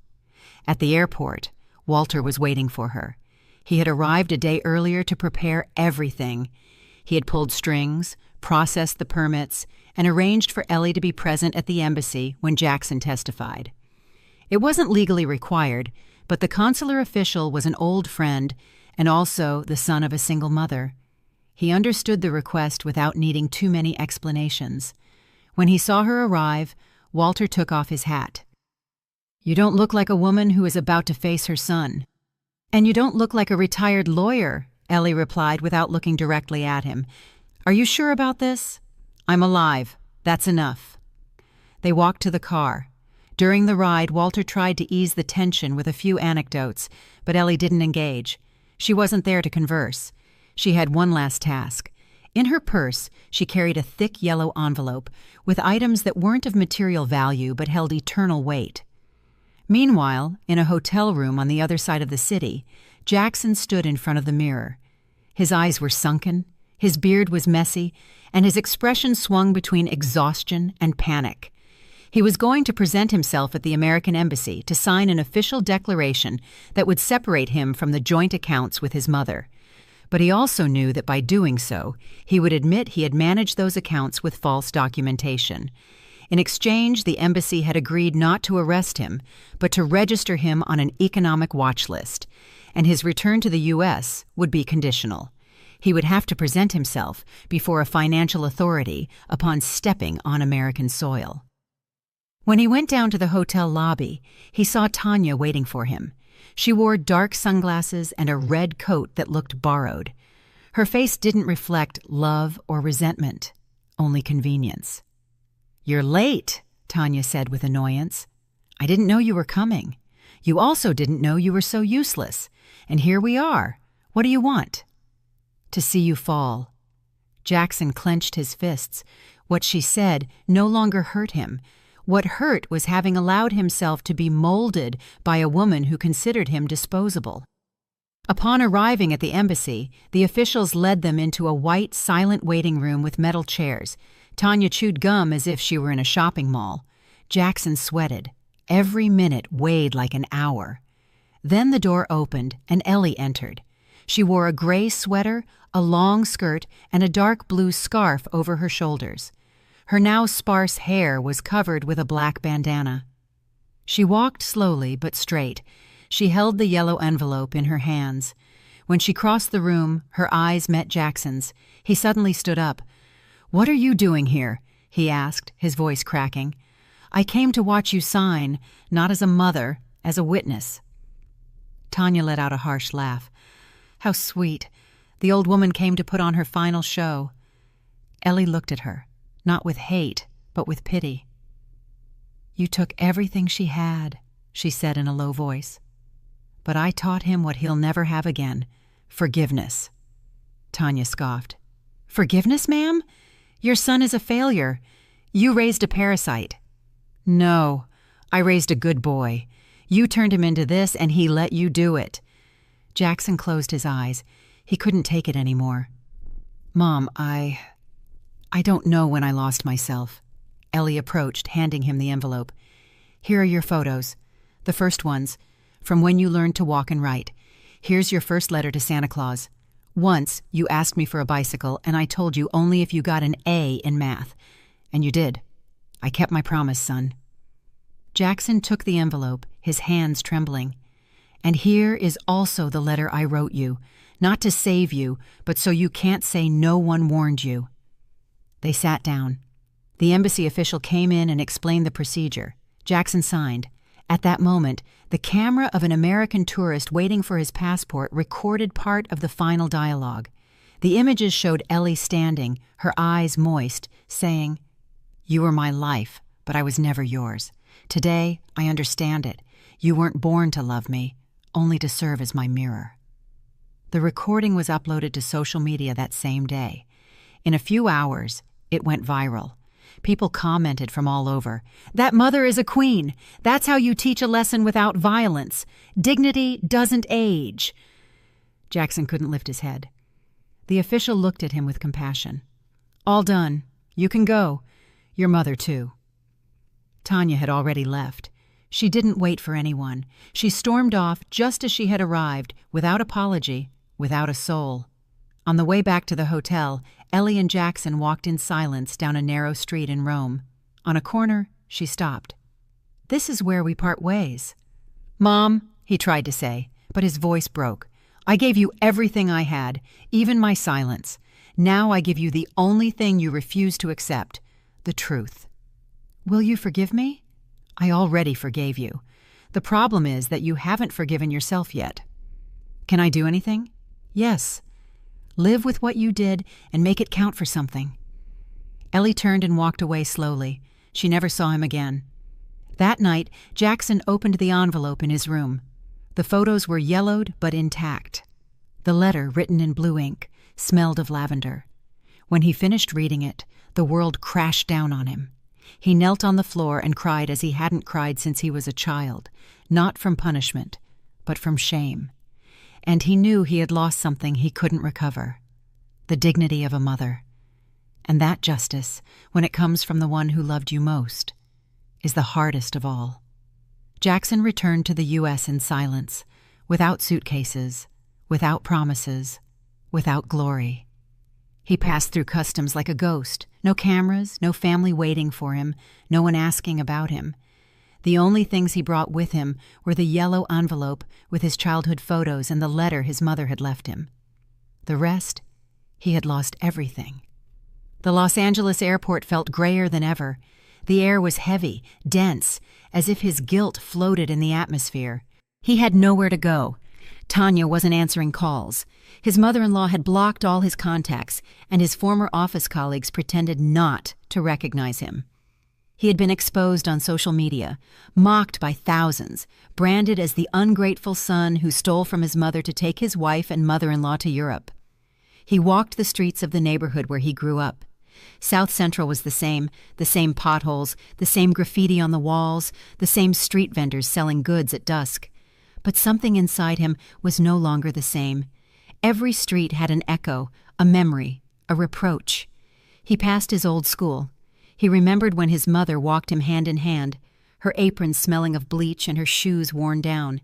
At the airport, Walter was waiting for her. He had arrived a day earlier to prepare everything. He had pulled strings, processed the permits, and arranged for Ellie to be present at the embassy when Jackson testified. It wasn't legally required, but the consular official was an old friend and also the son of a single mother. He understood the request without needing too many explanations. When he saw her arrive, Walter took off his hat. "You don't look like a woman who is about to face her son." "And you don't look like a retired lawyer," Ellie replied without looking directly at him. "Are you sure about this?" "I'm alive. That's enough." They walked to the car. During the ride, Walter tried to ease the tension with a few anecdotes, but Ellie didn't engage. She wasn't there to converse. She had one last task. In her purse, she carried a thick yellow envelope with items that weren't of material value but held eternal weight. Meanwhile, in a hotel room on the other side of the city, Jackson stood in front of the mirror. His eyes were sunken, his beard was messy, and his expression swung between exhaustion and panic. He was going to present himself at the American Embassy to sign an official declaration that would separate him from the joint accounts with his mother. But he also knew that by doing so, he would admit he had managed those accounts with false documentation. In exchange, the embassy had agreed not to arrest him, but to register him on an economic watch list, and his return to the U.S. would be conditional. He would have to present himself before a financial authority upon stepping on American soil. When he went down to the hotel lobby, he saw Tanya waiting for him. She wore dark sunglasses and a red coat that looked borrowed. Her face didn't reflect love or resentment, only convenience. "You're late," Tanya said with annoyance. "I didn't know you were coming. You also didn't know you were so useless. And here we are. What do you want?" "To see you fall." Jackson clenched his fists. What she said no longer hurt him. What hurt was having allowed himself to be molded by a woman who considered him disposable. Upon arriving at the embassy, the officials led them into a white, silent waiting room with metal chairs. Tanya chewed gum as if she were in a shopping mall. Jackson sweated. Every minute weighed like an hour. Then the door opened and Ellie entered. She wore a gray sweater, a long skirt, and a dark blue scarf over her shoulders. Her now sparse hair was covered with a black bandana. She walked slowly but straight. She held the yellow envelope in her hands. When she crossed the room, her eyes met Jackson's. He suddenly stood up. "What are you doing here?" he asked, his voice cracking. "I came to watch you sign, not as a mother, as a witness." Tanya let out a harsh laugh. "How sweet. The old woman came to put on her final show." Ellie looked at her. Not with hate, but with pity. "You took everything she had," she said in a low voice. "But I taught him what he'll never have again, forgiveness." Tanya scoffed. "Forgiveness, ma'am? Your son is a failure. You raised a parasite." "No, I raised a good boy. You turned him into this and he let you do it." Jackson closed his eyes. He couldn't take it anymore. "Mom, I don't know when I lost myself." Ellie approached, handing him the envelope. "Here are your photos. The first ones, from when you learned to walk and write. Here's your first letter to Santa Claus. Once, you asked me for a bicycle, and I told you only if you got an A in math. And you did. I kept my promise, son." Jackson took the envelope, his hands trembling. "And here is also the letter I wrote you, not to save you, but so you can't say no one warned you." They sat down. The embassy official came in and explained the procedure. Jackson signed. At that moment, the camera of an American tourist waiting for his passport recorded part of the final dialogue. The images showed Ellie standing, her eyes moist, saying, "You were my life, but I was never yours. Today, I understand it. You weren't born to love me, only to serve as my mirror." The recording was uploaded to social media that same day. In a few hours, it went viral. People commented from all over. "That mother is a queen. That's how you teach a lesson without violence. Dignity doesn't age." Jackson couldn't lift his head. The official looked at him with compassion. "All done. You can go. Your mother, too." Tanya had already left. She didn't wait for anyone. She stormed off just as she had arrived, without apology, without a soul. On the way back to the hotel, Ellie and Jackson walked in silence down a narrow street in Rome. On a corner, she stopped. "This is where we part ways." "Mom," he tried to say, but his voice broke. "I gave you everything I had, even my silence. Now I give you the only thing you refuse to accept, the truth." "Will you forgive me?" "I already forgave you. The problem is that you haven't forgiven yourself yet." "Can I do anything?" "Yes. Live with what you did and make it count for something." Ellie turned and walked away slowly. She never saw him again. That night, Jackson opened the envelope in his room. The photos were yellowed but intact. The letter, written in blue ink, smelled of lavender. When he finished reading it, the world crashed down on him. He knelt on the floor and cried as he hadn't cried since he was a child, not from punishment, but from shame. And he knew he had lost something he couldn't recover, the dignity of a mother. And that justice, when it comes from the one who loved you most, is the hardest of all. Jackson returned to the U.S. in silence, without suitcases, without promises, without glory. He passed through customs like a ghost, no cameras, no family waiting for him, no one asking about him. The only things he brought with him were the yellow envelope with his childhood photos and the letter his mother had left him. The rest, he had lost everything. The Los Angeles airport felt grayer than ever. The air was heavy, dense, as if his guilt floated in the atmosphere. He had nowhere to go. Tanya wasn't answering calls. His mother-in-law had blocked all his contacts, and his former office colleagues pretended not to recognize him. He had been exposed on social media, mocked by thousands, branded as the ungrateful son who stole from his mother to take his wife and mother-in-law to Europe. He walked the streets of the neighborhood where he grew up. South Central was the same potholes, the same graffiti on the walls, the same street vendors selling goods at dusk. But something inside him was no longer the same. Every street had an echo, a memory, a reproach. He passed his old school. He remembered when his mother walked him hand in hand, her apron smelling of bleach and her shoes worn down.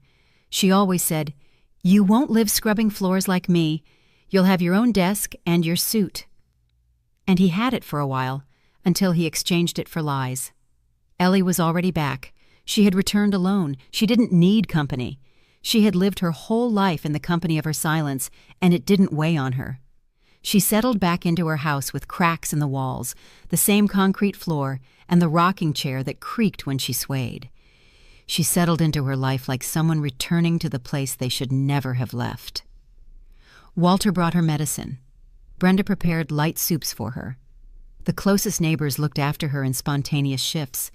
She always said, "You won't live scrubbing floors like me. You'll have your own desk and your suit." And he had it for a while, until he exchanged it for lies. Ellie was already back. She had returned alone. She didn't need company. She had lived her whole life in the company of her silence, and it didn't weigh on her. She settled back into her house with cracks in the walls, the same concrete floor, and the rocking chair that creaked when she swayed. She settled into her life like someone returning to the place they should never have left. Walter brought her medicine. Brenda prepared light soups for her. The closest neighbors looked after her in spontaneous shifts,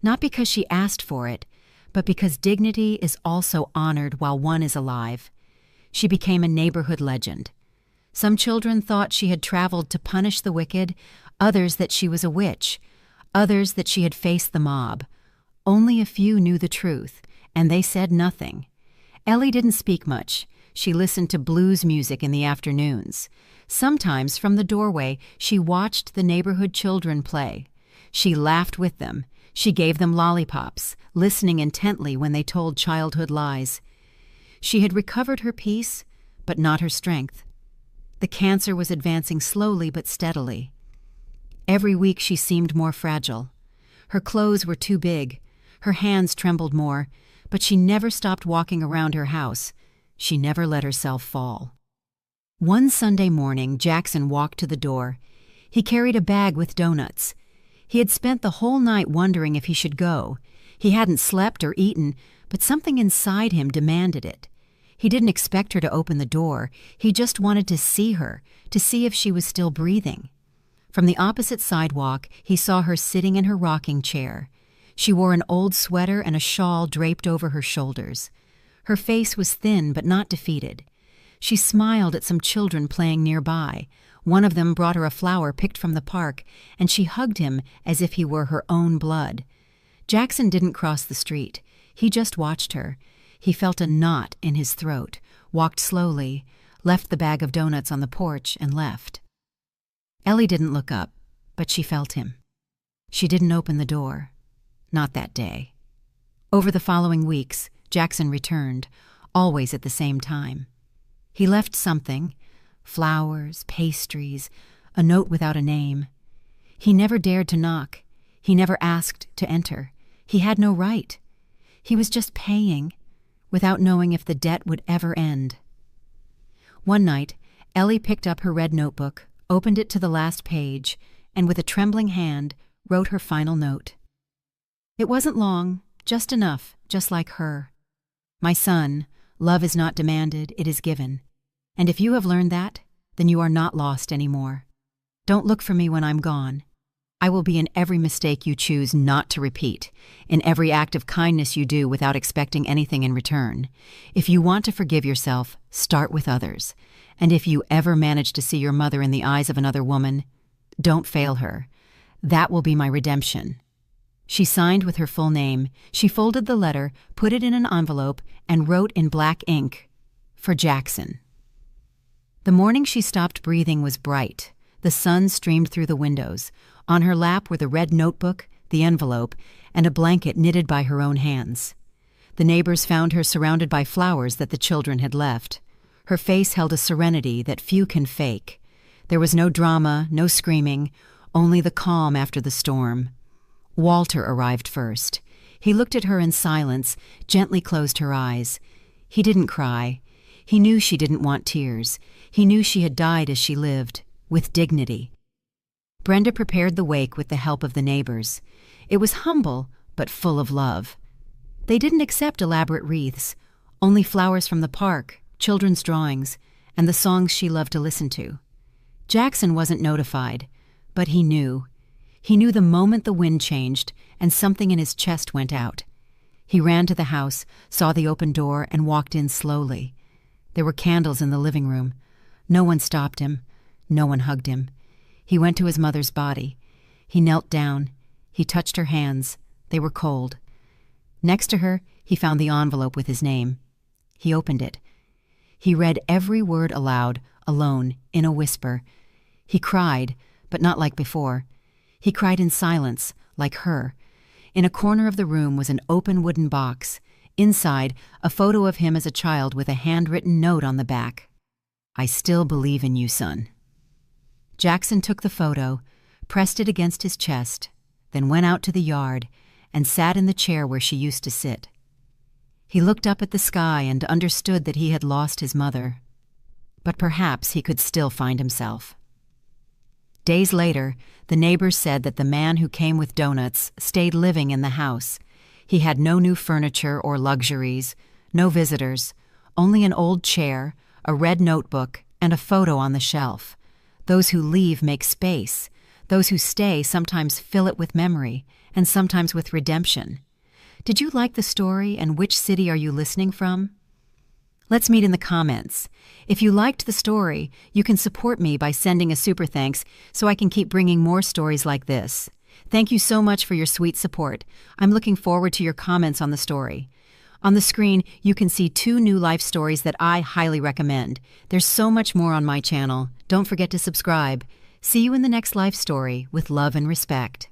not because she asked for it, but because dignity is also honored while one is alive. She became a neighborhood legend. Some children thought she had traveled to punish the wicked, others that she was a witch, others that she had faced the mob. Only a few knew the truth, and they said nothing. Ellie didn't speak much. She listened to blues music in the afternoons. Sometimes from the doorway she watched the neighborhood children play. She laughed with them. She gave them lollipops, listening intently when they told childhood lies. She had recovered her peace, but not her strength. The cancer was advancing slowly but steadily. Every week she seemed more fragile. Her clothes were too big. Her hands trembled more, but she never stopped walking around her house. She never let herself fall. One Sunday morning, Jackson walked to the door. He carried a bag with donuts. He had spent the whole night wondering if he should go. He hadn't slept or eaten, but something inside him demanded it. He didn't expect her to open the door. He just wanted to see her, to see if she was still breathing. From the opposite sidewalk, he saw her sitting in her rocking chair. She wore an old sweater and a shawl draped over her shoulders. Her face was thin but not defeated. She smiled at some children playing nearby. One of them brought her a flower picked from the park, and she hugged him as if he were her own blood. Jackson didn't cross the street. He just watched her. He felt a knot in his throat, walked slowly, left the bag of donuts on the porch, and left. Ellie didn't look up, but she felt him. She didn't open the door. Not that day. Over the following weeks, Jackson returned, always at the same time. He left something, flowers, pastries, a note without a name. He never dared to knock. He never asked to enter. He had no right. He was just paying, without knowing if the debt would ever end. One night, Ellie picked up her red notebook, opened it to the last page, and with a trembling hand, wrote her final note. It wasn't long, just enough, just like her. My son, love is not demanded, it is given. And if you have learned that, then you are not lost anymore. Don't look for me when I'm gone. I will be in every mistake you choose not to repeat, in every act of kindness you do without expecting anything in return. If you want to forgive yourself, start with others. And if you ever manage to see your mother in the eyes of another woman, don't fail her. That will be my redemption. She signed with her full name. She folded the letter, put it in an envelope, and wrote in black ink, "For Jackson." The morning she stopped breathing was bright. The sun streamed through the windows. On her lap were the red notebook, the envelope, and a blanket knitted by her own hands. The neighbors found her surrounded by flowers that the children had left. Her face held a serenity that few can fake. There was no drama, no screaming, only the calm after the storm. Walter arrived first. He looked at her in silence, gently closed her eyes. He didn't cry. He knew she didn't want tears. He knew she had died as she lived, with dignity. Brenda prepared the wake with the help of the neighbors. It was humble, but full of love. They didn't accept elaborate wreaths, only flowers from the park, children's drawings, and the songs she loved to listen to. Jackson wasn't notified, but he knew. He knew the moment the wind changed and something in his chest went out. He ran to the house, saw the open door, and walked in slowly. There were candles in the living room. No one stopped him. No one hugged him. He went to his mother's body. He knelt down. He touched her hands. They were cold. Next to her, he found the envelope with his name. He opened it. He read every word aloud, alone, in a whisper. He cried, but not like before. He cried in silence, like her. In a corner of the room was an open wooden box. Inside, a photo of him as a child with a handwritten note on the back. "I still believe in you, son." Jackson took the photo, pressed it against his chest, then went out to the yard and sat in the chair where she used to sit. He looked up at the sky and understood that he had lost his mother. But perhaps he could still find himself. Days later, the neighbors said that the man who came with donuts stayed living in the house. He had no new furniture or luxuries, no visitors, only an old chair, a red notebook, and a photo on the shelf. Those who leave make space. Those who stay sometimes fill it with memory, and sometimes with redemption. Did you like the story, and which city are you listening from? Let's meet in the comments. If you liked the story, you can support me by sending a super thanks so I can keep bringing more stories like this. Thank you so much for your sweet support. I'm looking forward to your comments on the story. On the screen, you can see 2 new life stories that I highly recommend. There's so much more on my channel. Don't forget to subscribe. See you in the next life story with love and respect.